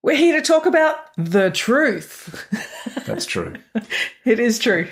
We're here to talk about the truth. That's true. It is true.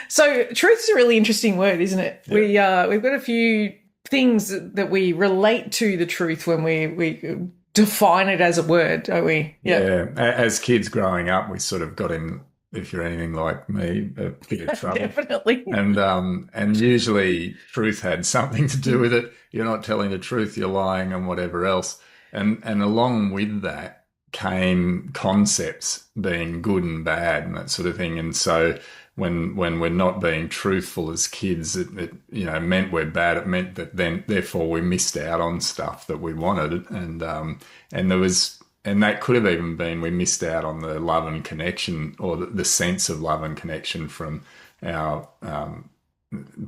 So truth is a really interesting word, isn't it? Yeah. We've got a few things that we relate to the truth when we define it as a word, don't we? Yeah. As kids growing up, we sort of got in, if you're anything like me, a bit of trouble. Definitely. And usually truth had something to do with it. You're not telling the truth, you're lying and whatever else. And along with that came concepts being good and bad and that sort of thing. And so when we're not being truthful as kids, it meant we're bad. It meant that then therefore we missed out on stuff that we wanted. And that could have even been we missed out on the love and connection, or the sense of love and connection from our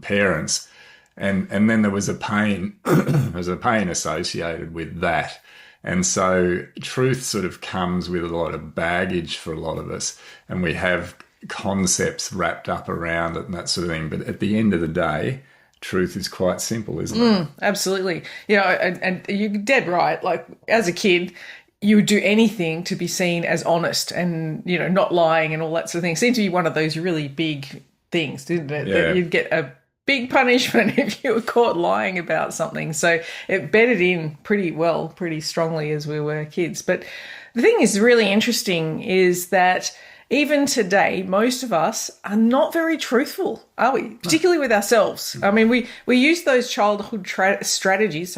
parents. And then there was a pain, there was a pain associated with that. And so truth sort of comes with a lot of baggage for a lot of us, and we have concepts wrapped up around it and that sort of thing. But at the end of the day, truth is quite simple, isn't it? Absolutely. And you're dead right. Like, as a kid, you would do anything to be seen as honest and, not lying and all that sort of thing. It seemed to be one of those really big things, didn't it? Yeah. That you'd get a big punishment if you were caught lying about something. So it bedded in pretty strongly as we were kids. But the thing is really interesting is that even today, most of us are not very truthful, are we? Particularly with ourselves. I mean, we use those childhood strategies.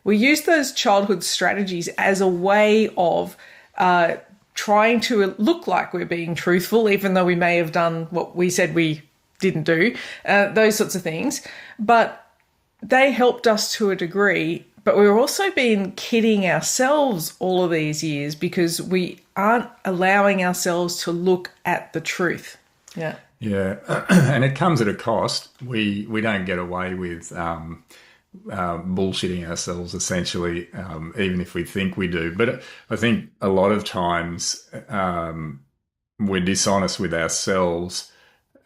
We use those childhood strategies as a way of trying to look like we're being truthful, even though we may have done what we said we didn't do, those sorts of things. But they helped us to a degree. But we've also been kidding ourselves all of these years because we aren't allowing ourselves to look at the truth. Yeah. Yeah. And it comes at a cost. We don't get away with bullshitting ourselves, essentially, even if we think we do. But I think a lot of times we're dishonest with ourselves.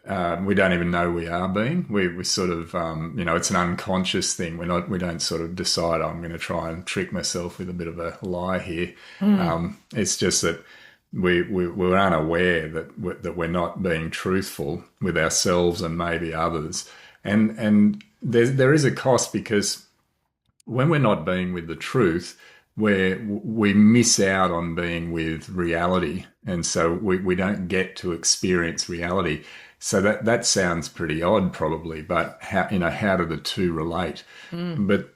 We don't even know we are being. We sort of, it's an unconscious thing. We don't sort of decide, I'm going to try and trick myself with a bit of a lie here. It's just that we're unaware that we're not being truthful with ourselves and maybe others. And there is a cost, because when we're not being with the truth, we miss out on being with reality. And so we don't get to experience reality. So that sounds pretty odd, probably, but how do the two relate? But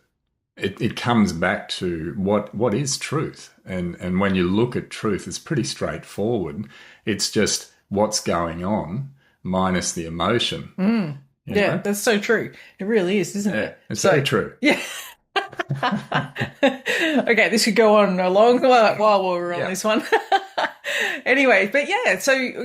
it comes back to what is truth, and when you look at truth, it's pretty straightforward. It's just what's going on minus the emotion. Yeah, that's so true. It really is, isn't it? It's so true. Yeah. Okay, this could go on a long while we're on this one. Anyway, but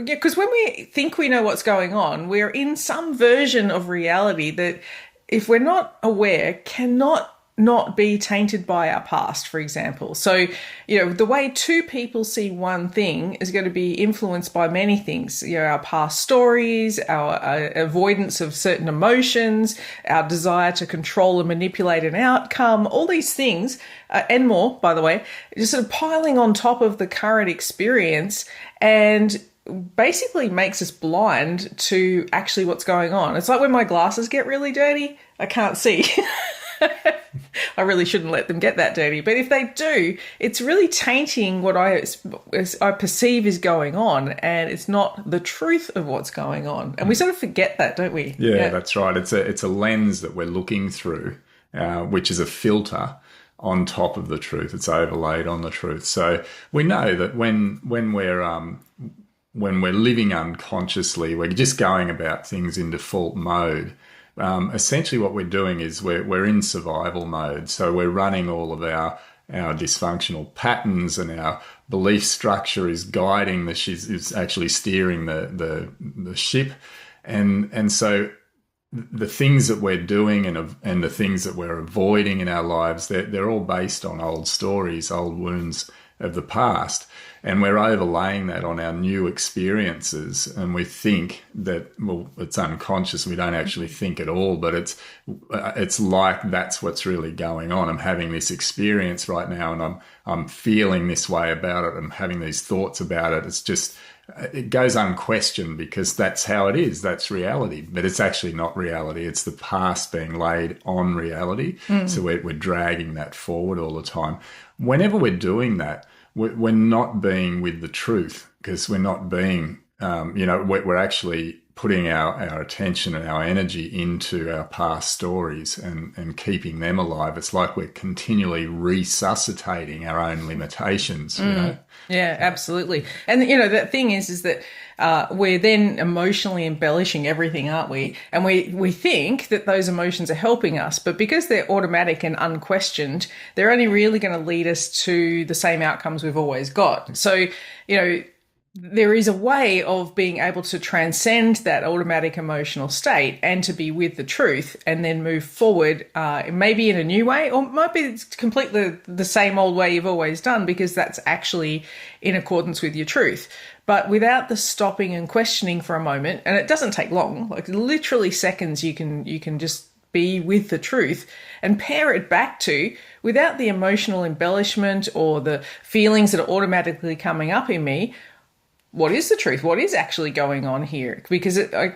because when we think we know what's going on, we're in some version of reality that, if we're not aware, cannot not be tainted by our past, for example. So, the way two people see one thing is going to be influenced by many things. Our past stories, our avoidance of certain emotions, our desire to control and manipulate an outcome, all these things, and more, by the way, just sort of piling on top of the current experience, and basically makes us blind to actually what's going on. It's like when my glasses get really dirty, I can't see. I really shouldn't let them get that dirty. But if they do, it's really tainting what I perceive is going on, and it's not the truth of what's going on. And we sort of forget that, don't we? Yeah, that's right. It's a lens that we're looking through, which is a filter on top of the truth. It's overlaid on the truth. So we know that when we're living unconsciously, we're just going about things in default mode. Essentially what we're doing is we're in survival mode. So we're running all of our dysfunctional patterns, and our belief structure is guiding is actually steering the ship. And so the things that we're doing and the things that we're avoiding in our lives, they're all based on old stories, old wounds, the past. And we're overlaying that on our new experiences, and we think that, well, it's unconscious. We don't actually think at all, but it's like that's what's really going on. I'm having this experience right now, and I'm feeling this way about it. I'm having these thoughts about it. It's just, it goes unquestioned because that's how it is. That's reality, but it's actually not reality. It's the past being laid on reality. So we're dragging that forward all the time. Whenever we're doing that, we're not being with the truth, because we're not being, we're actually putting our attention and our energy into our past stories and keeping them alive. It's like we're continually resuscitating our own limitations, you know? Yeah, absolutely. And, the thing is that we're then emotionally embellishing everything, aren't we? And we think that those emotions are helping us, but because they're automatic and unquestioned, they're only really going to lead us to the same outcomes we've always got. So, there is a way of being able to transcend that automatic emotional state and to be with the truth and then move forward, maybe in a new way, or might be completely the same old way you've always done, because that's actually in accordance with your truth. But without the stopping and questioning for a moment, and it doesn't take long, like literally seconds, you can just be with the truth and pair it back to, without the emotional embellishment or the feelings that are automatically coming up in me, what is the truth? What is actually going on here? Because I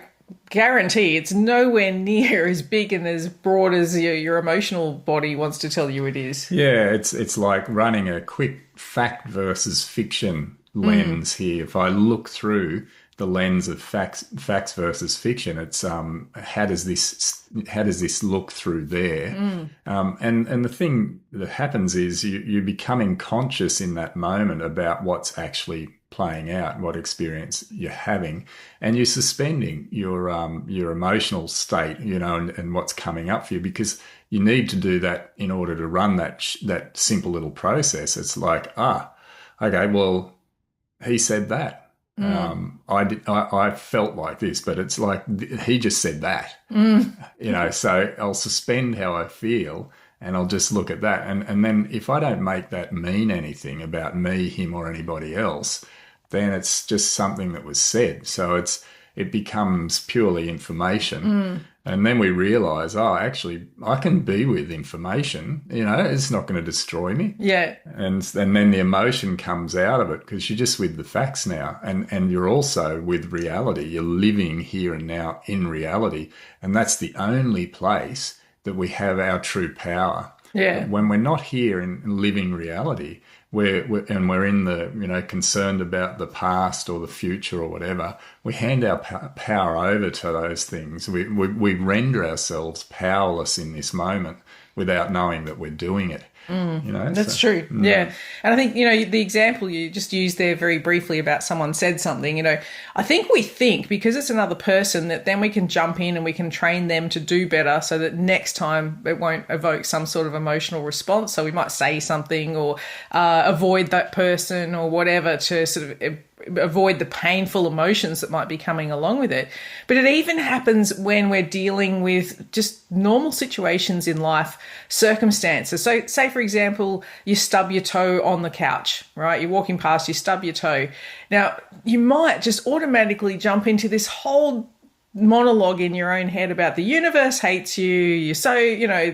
guarantee it's nowhere near as big and as broad as your emotional body wants to tell you it is. Yeah, it's like running a quick fact versus fiction lens here. If I look through the lens of facts versus fiction, it's how does this look through there? And the thing that happens is you're becoming conscious in that moment about what's actually playing out, what experience you're having, and you're suspending your emotional state, and what's coming up for you, because you need to do that in order to run that simple little process. It's like, okay, well, he said that. I felt like this, but it's like he just said that. So I'll suspend how I feel and I'll just look at that. And then if I don't make that mean anything about me, him, or anybody else, then it's just something that was said. So it becomes purely information. And then we realize, actually, I can be with information, it's not going to destroy me. Yeah. And then the emotion comes out of it because you're just with the facts now. And you're also with reality. You're living here and now in reality. And that's the only place that we have our true power. Yeah. When we're not here in living reality, we're in the, concerned about the past or the future or whatever, we hand our power over to those things. We render ourselves powerless in this moment without knowing that we're doing it. That's true. Yeah. And I think, the example you just used there very briefly about someone said something, I think we think because it's another person that then we can jump in and we can train them to do better so that next time it won't evoke some sort of emotional response. So we might say something or avoid that person or whatever to sort of avoid the painful emotions that might be coming along with it. But it even happens when we're dealing with just normal situations in life, circumstances. So say, for example, you stub your toe on the couch, right? You're walking past, you stub your toe. Now, you might just automatically jump into this whole monologue in your own head about the universe hates you, you're so,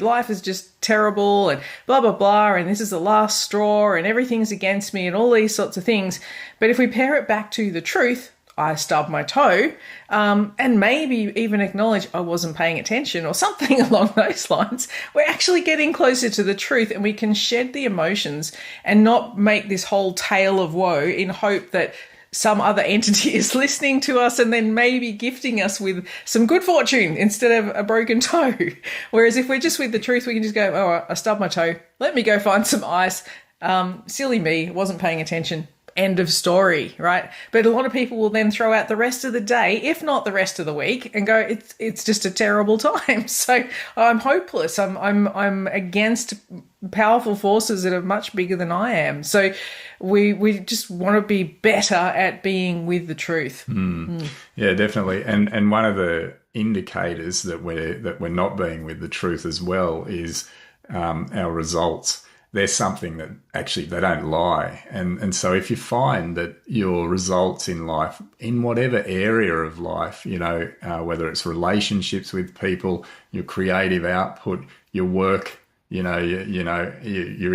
life is just terrible and blah, blah, blah, and this is the last straw and everything's against me and all these sorts of things. But if we pair it back to the truth, I stubbed my toe, and maybe even acknowledge I wasn't paying attention or something along those lines, we're actually getting closer to the truth and we can shed the emotions and not make this whole tale of woe in hope that some other entity is listening to us and then maybe gifting us with some good fortune instead of a broken toe. Whereas if we're just with the truth, we can just go, oh, I stubbed my toe. Let me go find some ice. Silly me, wasn't paying attention. End of story, right? But a lot of people will then throw out the rest of the day, if not the rest of the week, and go, it's just a terrible time. So I'm hopeless. I'm against powerful forces that are much bigger than I am. So we just want to be better at being with the truth. Yeah, definitely. And one of the indicators that we're not being with the truth as well is our results. there's something that actually they don't lie. And so if you find that your results in life, in whatever area of life, whether it's relationships with people, your creative output, your work, your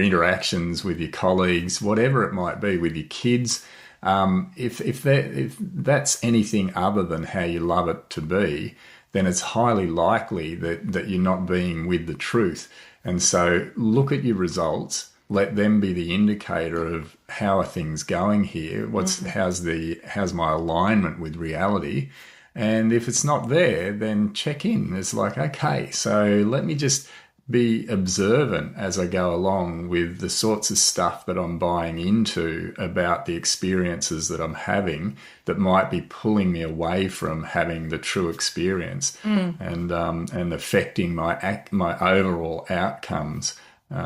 interactions with your colleagues, whatever it might be, with your kids, if that's anything other than how you love it to be, then it's highly likely that you're not being with the truth. And so look at your results, let them be the indicator of how are things going here, how's my alignment with reality. And if it's not there, then check in. It's like, okay, so let me just be observant as I go along with the sorts of stuff that I'm buying into about the experiences that I'm having that might be pulling me away from having the true experience and affecting my overall outcomes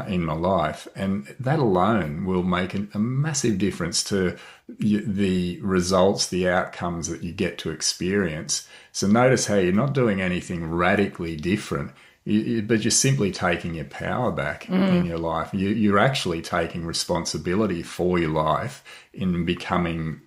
in my life. And that alone will make a massive difference to the results, the outcomes that you get to experience. So notice how you're not doing anything radically different, but you're simply taking your power back in your life. You're actually taking responsibility for your life in becoming,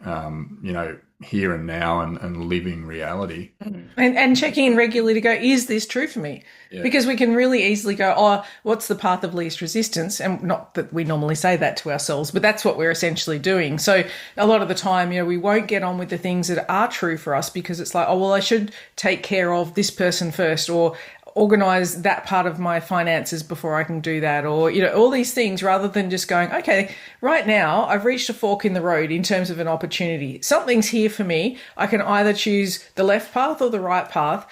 here and now and living reality. And checking in regularly to go, is this true for me? Yeah. Because we can really easily go, oh, what's the path of least resistance? And not that we normally say that to ourselves, but that's what we're essentially doing. So a lot of the time, we won't get on with the things that are true for us because it's like, oh, well, I should take care of this person first, or organize that part of my finances before I can do that, or, all these things, rather than just going, okay, right now I've reached a fork in the road in terms of an opportunity. Something's here for me. I can either choose the left path or the right path,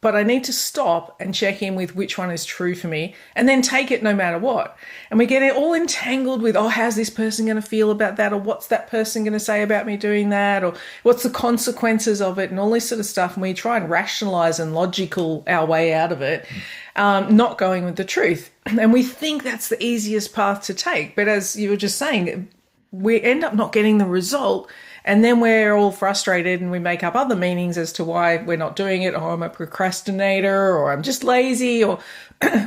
but I need to stop and check in with which one is true for me and then take it no matter what. And we get it all entangled with, oh, how's this person going to feel about that? Or what's that person going to say about me doing that? Or what's the consequences of it? And all this sort of stuff. And we try and rationalize and logical our way out of it, not going with the truth. And we think that's the easiest path to take. But as you were just saying, we end up not getting the result. And then we're all frustrated and we make up other meanings as to why we're not doing it. Or I'm a procrastinator, or I'm just lazy, or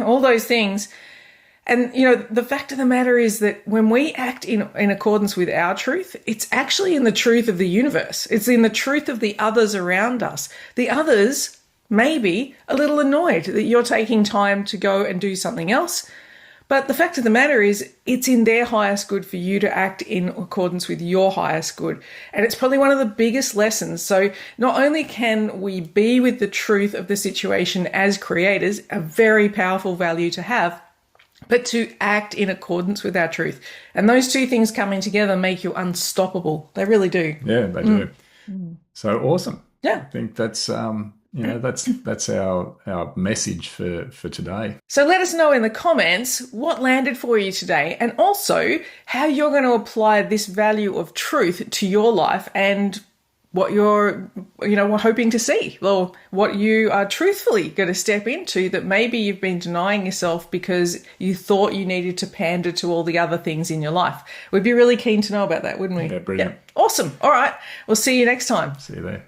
all those things. And, the fact of the matter is that when we act in accordance with our truth, it's actually in the truth of the universe. It's in the truth of the others around us. The others may be a little annoyed that you're taking time to go and do something else. But the fact of the matter is, it's in their highest good for you to act in accordance with your highest good. And it's probably one of the biggest lessons. So not only can we be with the truth of the situation as creators, a very powerful value to have, but to act in accordance with our truth. And those two things coming together make you unstoppable. They really do. Yeah, they do. So awesome. Yeah. I think that's that's our message for today. So let us know in the comments what landed for you today, and also how you're going to apply this value of truth to your life and what you're hoping to see, or what you are truthfully going to step into that maybe you've been denying yourself because you thought you needed to pander to all the other things in your life. We'd be really keen to know about that, wouldn't we? Yeah, brilliant. Yeah. Awesome. All right. We'll see you next time. See you there.